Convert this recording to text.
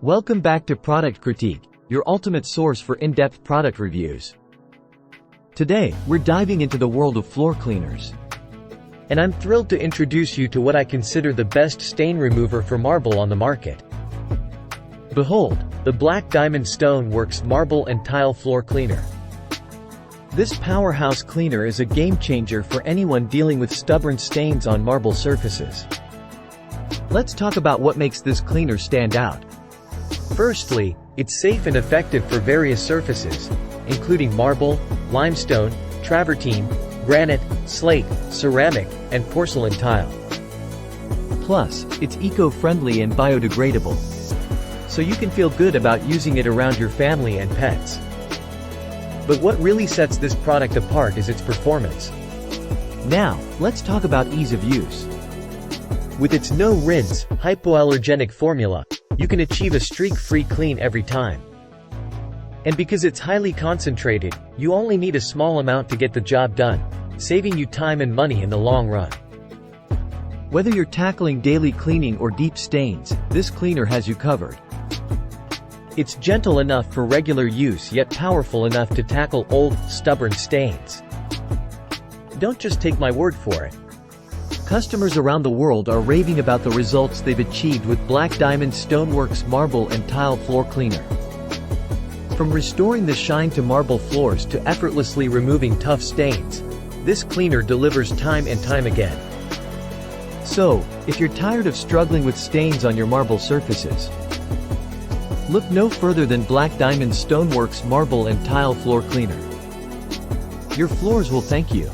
Welcome back to Product Critique, your ultimate source for in-depth product reviews. Today, we're diving into the world of floor cleaners. And I'm thrilled to introduce you to what I consider the best stain remover for marble on the market. Behold, the Black Diamond Stoneworks Marble and Tile Floor Cleaner. This powerhouse cleaner is a game-changer for anyone dealing with stubborn stains on marble surfaces. Let's talk about what makes this cleaner stand out. Firstly, it's safe and effective for various surfaces, including marble, limestone, travertine, granite, slate, ceramic, and porcelain tile. Plus, it's eco-friendly and biodegradable, so you can feel good about using it around your family and pets. But what really sets this product apart is its performance. Now, let's talk about ease of use. With its no-rinse, hypoallergenic formula, you can achieve a streak-free clean every time. And because it's highly concentrated, you only need a small amount to get the job done, saving you time and money in the long run. Whether you're tackling daily cleaning or deep stains, this cleaner has you covered. It's gentle enough for regular use yet powerful enough to tackle old, stubborn stains. Don't just take my word for it. Customers around the world are raving about the results they've achieved with Black Diamond Stoneworks Marble and Tile Floor Cleaner. From restoring the shine to marble floors to effortlessly removing tough stains, this cleaner delivers time and time again. So, if you're tired of struggling with stains on your marble surfaces, look no further than Black Diamond Stoneworks Marble and Tile Floor Cleaner. Your floors will thank you.